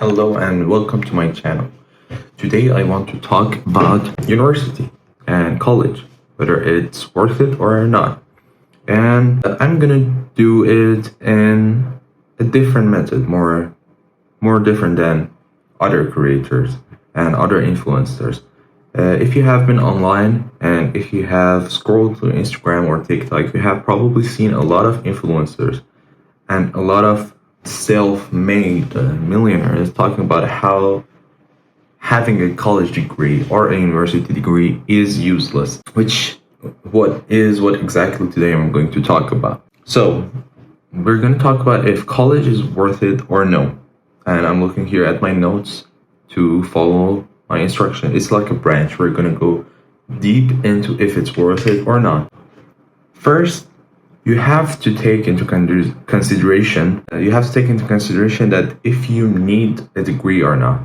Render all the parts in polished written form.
Hello and welcome to my channel. Today I want to talk about university and college, whether it's worth it or not. And I'm gonna do it in a different method, more different than other creators and other influencers. If you have been online and if you have scrolled through Instagram or TikTok, you have probably seen a lot of influencers and a lot of self-made millionaires talking about how having a college degree or a university degree is useless, what exactly today I'm going to talk about. So we're going to talk about if college is worth it or no. And I'm looking here at my notes to follow my instruction. It's like a branch. We're going to go deep into if it's worth it or not. First, you have to take into consideration that if you need a degree or not.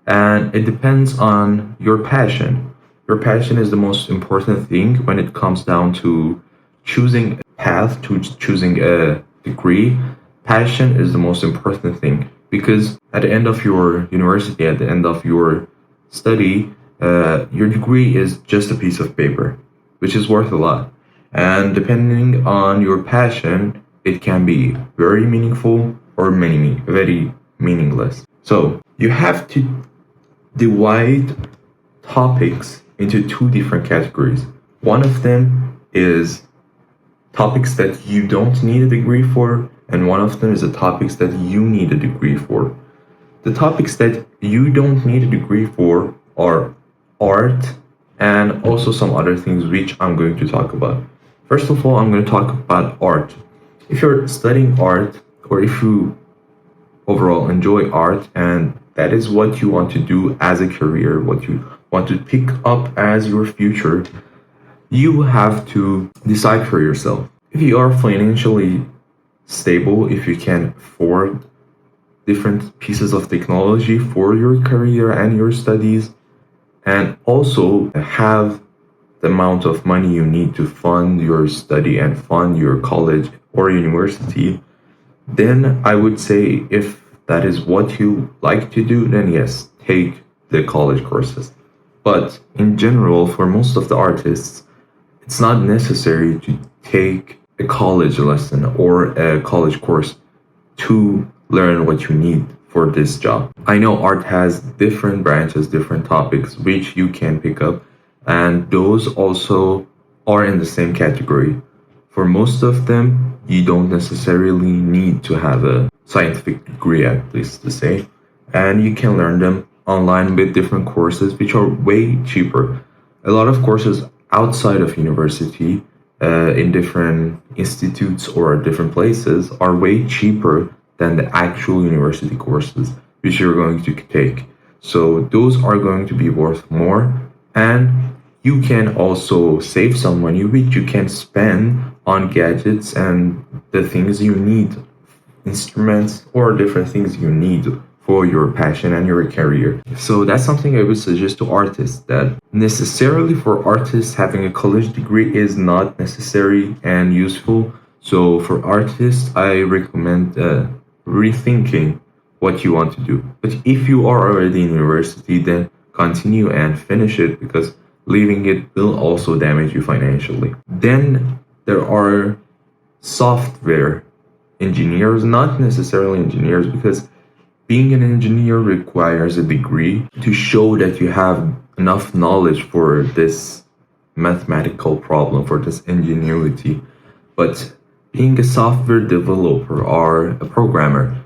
And it depends on your passion. Your passion is the most important thing when it comes down to choosing a path, to choosing a degree. Passion is the most important thing because at the end of your university, at the end of your study, your degree is just a piece of paper, which is worth a lot. And depending on your passion, it can be very meaningful or very meaningless. So you have to divide topics into two different categories. One of them is topics that you don't need a degree for, and one of them is the topics that you need a degree for. The topics that you don't need a degree for are art and also some other things which I'm going to talk about. First of all, I'm going to talk about art. If you're studying art, or if you overall enjoy art and that is what you want to do as a career, what you want to pick up as your future, you have to decide for yourself. If you are financially stable, if you can afford different pieces of technology for your career and your studies, and also have the amount of money you need to fund your study and fund your college or university, then I would say if that is what you like to do, then yes, take the college courses. But in general, for most of the artists, it's not necessary to take a college lesson or a college course to learn what you need for this job. I know art has different branches, different topics which you can pick up, and those also are in the same category. For most of them, you don't necessarily need to have a scientific degree, at least to say, and you can learn them online with different courses which are way cheaper. A lot of courses outside of university, in different institutes or different places, are way cheaper than the actual university courses which you're going to take. So those are going to be worth more, and you can also save some money which you can spend on gadgets and the things you need, instruments or different things you need for your passion and your career. So that's something I would suggest to artists, that necessarily for artists having a college degree is not necessary and useful. So for artists, I recommend rethinking what you want to do. But if you are already in university, then continue and finish it, because leaving it will also damage you financially. Then there are software engineers, not necessarily engineers, because being an engineer requires a degree to show that you have enough knowledge for this mathematical problem, for this ingenuity. But being a software developer or a programmer,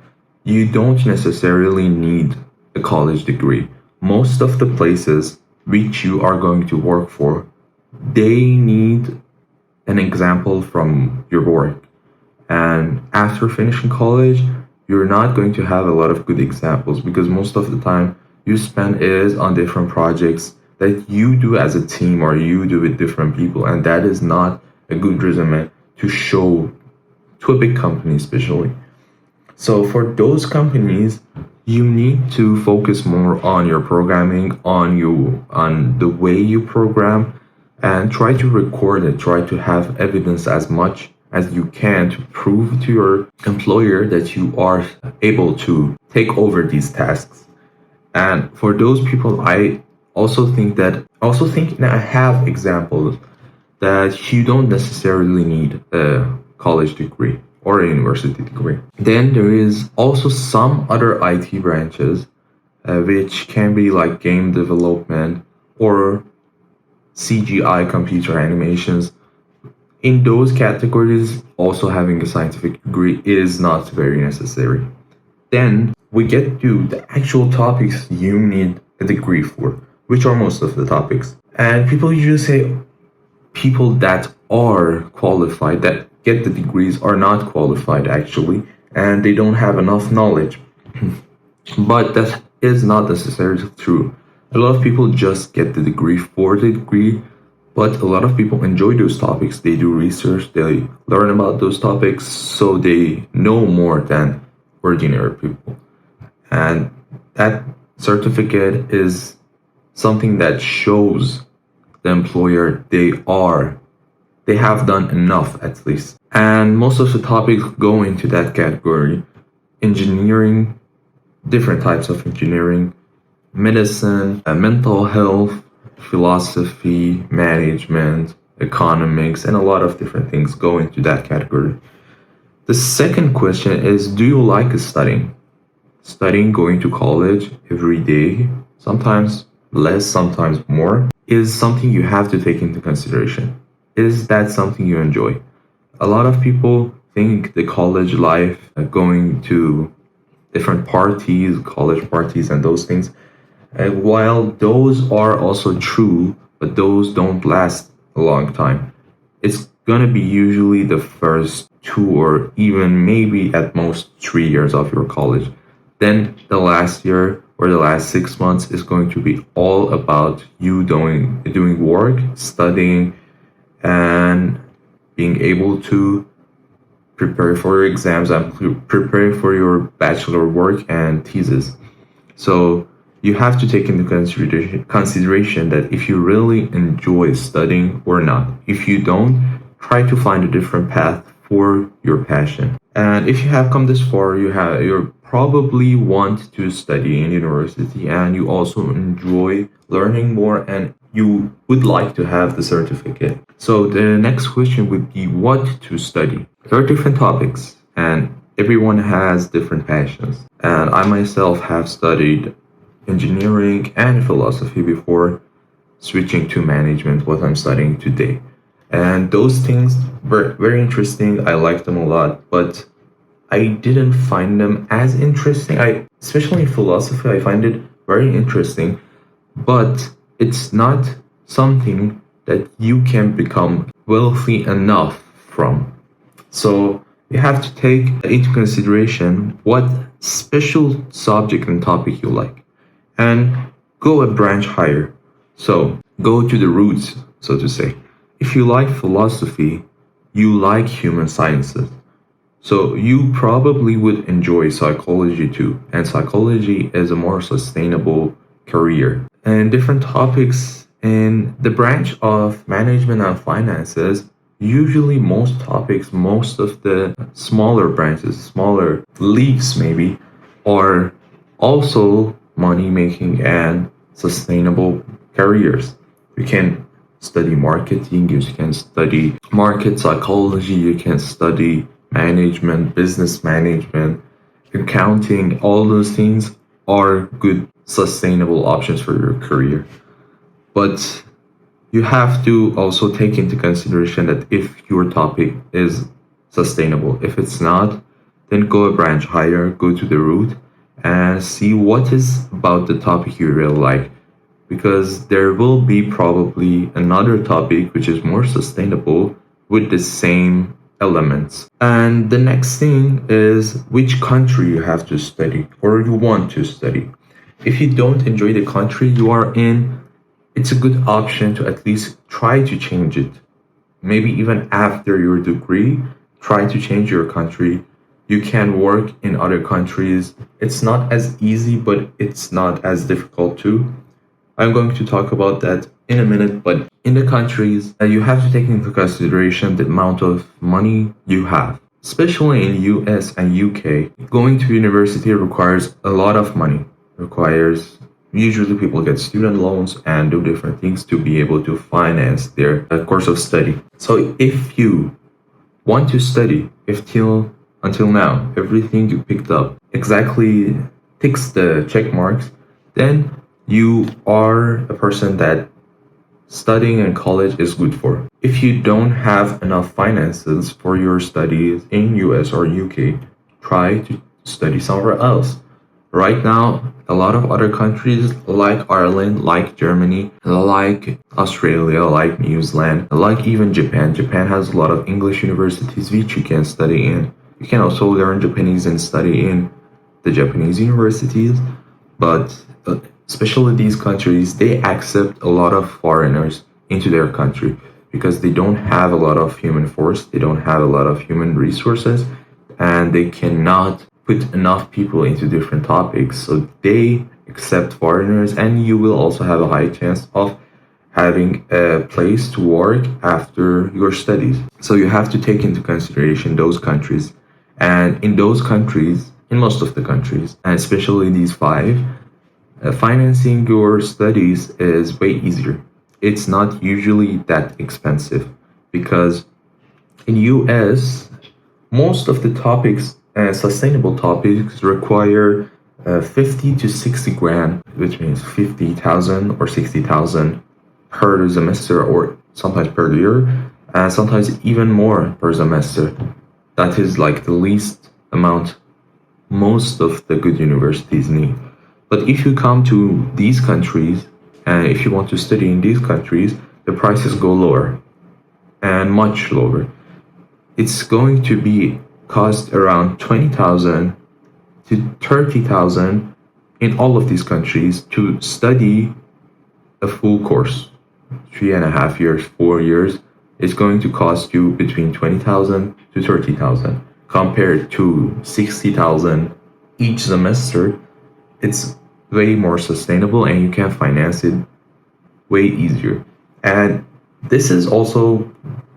you don't necessarily need a college degree. Most of the places which you are going to work for, they need an example from your work. And after finishing college, you're not going to have a lot of good examples, because most of the time you spend is on different projects that you do as a team or you do with different people, and that is not a good resume to show to a big company especially. So for those companies, you need to focus more on your programming, on the way you program, and try to record it, try to have evidence as much as you can to prove to your employer that you are able to take over these tasks. And for those people, I also think that I have examples that you don't necessarily need a college degree or a university degree. Then there is also some other IT branches, which can be like game development or CGI computer animations. In those categories, also having a scientific degree is not very necessary. Then we get to the actual topics you need a degree for, which are most of the topics. And people usually say people that are qualified, that get the degrees, are not qualified actually, and they don't have enough knowledge. But that is not necessarily true. A lot of people just get the degree for the degree, but a lot of people enjoy those topics. They do research, they learn about those topics, so they know more than ordinary people. And that certificate is something that shows the employer they have done enough at least. And most of the topics go into that category: engineering, different types of engineering, medicine, mental health, philosophy, management, economics, and a lot of different things go into that category. The second question is, do you like studying? Studying, going to college every day, sometimes less, sometimes more, is something you have to take into consideration. Is that something you enjoy? A lot of people think the college life, going to different parties, college parties, and those things, while those are also true, but those don't last a long time. It's gonna be usually the first 2 or even maybe at most 3 years of your college. Then the last year or the last 6 months is going to be all about you doing work, studying, and being able to prepare for your exams and prepare for your bachelor work and thesis. So you have to take into consideration that if you really enjoy studying or not. If you don't, try to find a different path for your passion. And if you have come this far, you probably want to study in university and you also enjoy learning more and you would like to have the certificate. So the next question would be what to study. There are different topics and everyone has different passions. And I myself have studied engineering and philosophy before switching to management, what I'm studying today. And those things were very interesting. I liked them a lot, but I didn't find them as interesting. Especially in philosophy, I find it very interesting, but it's not something that you can become wealthy enough from. So you have to take into consideration what special subject and topic you like and go a branch higher. So go to the roots, so to say. If you like philosophy, you like human sciences. So you probably would enjoy psychology too. And psychology is a more sustainable career. And different topics in the branch of management and finances, usually most topics, most of the smaller branches, smaller leagues maybe, are also money making and sustainable careers. You can study marketing, you can study market psychology, you can study management, business management, accounting. All those things are good sustainable options for your career. But you have to also take into consideration that if your topic is sustainable, if it's not, then go a branch higher, go to the root and see what is about the topic you really like. Because there will be probably another topic which is more sustainable with the same elements. And the next thing is which country you have to study or you want to study. If you don't enjoy the country you are in, it's a good option to at least try to change it. Maybe even after your degree, try to change your country. You can work in other countries. It's not as easy, but it's not as difficult too. I'm going to talk about that in a minute, but in the countries, you have to take into consideration the amount of money you have. Especially in US and UK, going to university requires a lot of money. Requires usually people get student loans and do different things to be able to finance their course of study. So if you want to study, if until now everything you picked up exactly ticks the check marks, then you are a person that studying in college is good for. If you don't have enough finances for your studies in US or UK, try to study somewhere else. Right now, a lot of other countries like Ireland, like Germany, like Australia, like New Zealand, like even Japan. Japan has a lot of English universities which you can study in. You can also learn Japanese and study in the Japanese universities, but especially these countries, they accept a lot of foreigners into their country because they don't have a lot of human force, they don't have a lot of human resources, and they cannot put enough people into different topics. So they accept foreigners, and you will also have a high chance of having a place to work after your studies. So you have to take into consideration those countries. And in those countries, in most of the countries, and especially these five, financing your studies is way easier. It's not usually that expensive because in US, most of the topics, sustainable topics, require 50 to 60 grand, which means 50,000 or 60,000 per semester or sometimes per year, and sometimes even more per semester. That is like the least amount most of the good universities need. But if you come to these countries, and if you want to study in these countries, the prices go lower and much lower. It's going to be cost around 20,000 to 30,000 in all of these countries to study a full course. 3.5 years, 4 years, it's going to cost you between 20,000 to 30,000 compared to 60,000 each semester. It's way more sustainable and you can finance it way easier. And this is also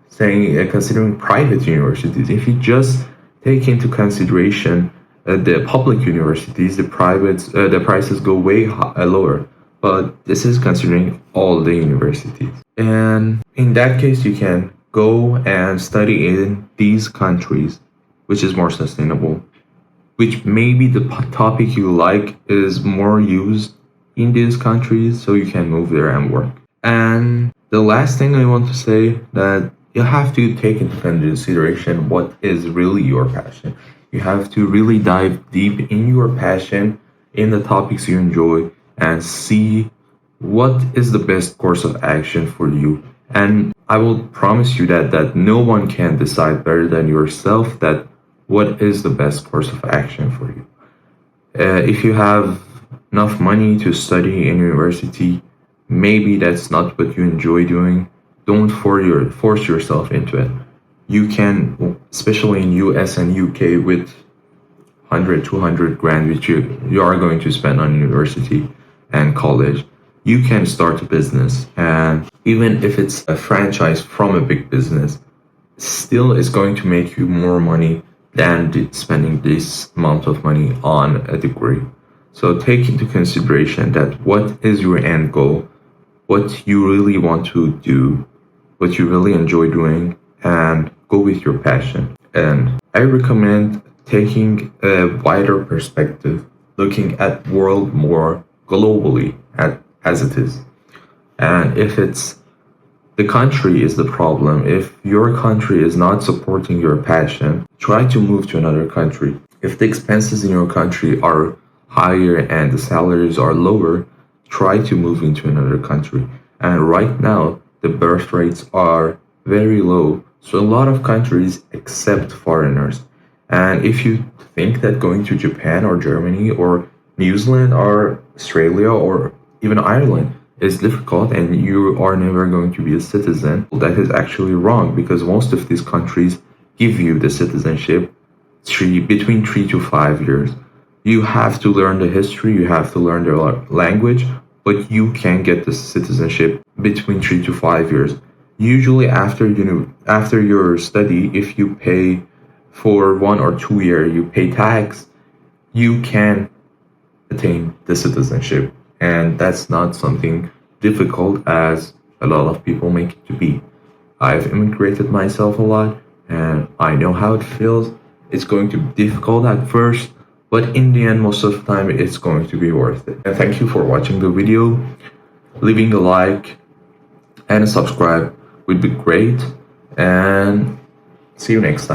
saying considering private universities. If you just take into consideration the public universities, the prices go way lower. But this is considering all the universities. And in that case, you can go and study in these countries, which is more sustainable, which maybe the topic you like is more used in these countries, so you can move there and work. And the last thing I want to say that you have to take into consideration what is really your passion. You have to really dive deep in your passion, in the topics you enjoy, and see what is the best course of action for you. And I will promise you that no one can decide better than yourself that what is the best course of action for you. If you have enough money to study in university, maybe that's not what you enjoy doing. Don't force yourself into it. You can, especially in US and UK, with 100, 200 grand, which you are going to spend on university and college, you can start a business. And even if it's a franchise from a big business, still it's going to make you more money than spending this amount of money on a degree. So take into consideration that what is your end goal, what you really want to do, what you really enjoy doing, and go with your passion. And I recommend taking a wider perspective, looking at world more globally as it is. And if it's the country is the problem, if your country is not supporting your passion, try to move to another country. If the expenses in your country are higher and the salaries are lower, try to move into another country. And right now, the birth rates are very low, so a lot of countries accept foreigners. And if you think that going to Japan or Germany or New Zealand or Australia or even Ireland is difficult and you are never going to be a citizen, that is actually wrong, because most of these countries give you the citizenship between 3 to 5 years. You have to learn the history, you have to learn their language, but you can get the citizenship between 3 to 5 years. Usually after your study, if you pay for 1 or 2 years, you pay tax, you can attain the citizenship. And that's not something difficult as a lot of people make it to be. I've immigrated myself a lot and I know how it feels. It's going to be difficult at first, but in the end, most of the time, it's going to be worth it. And thank you for watching the video. Leaving a like and a subscribe would be great. And see you next time.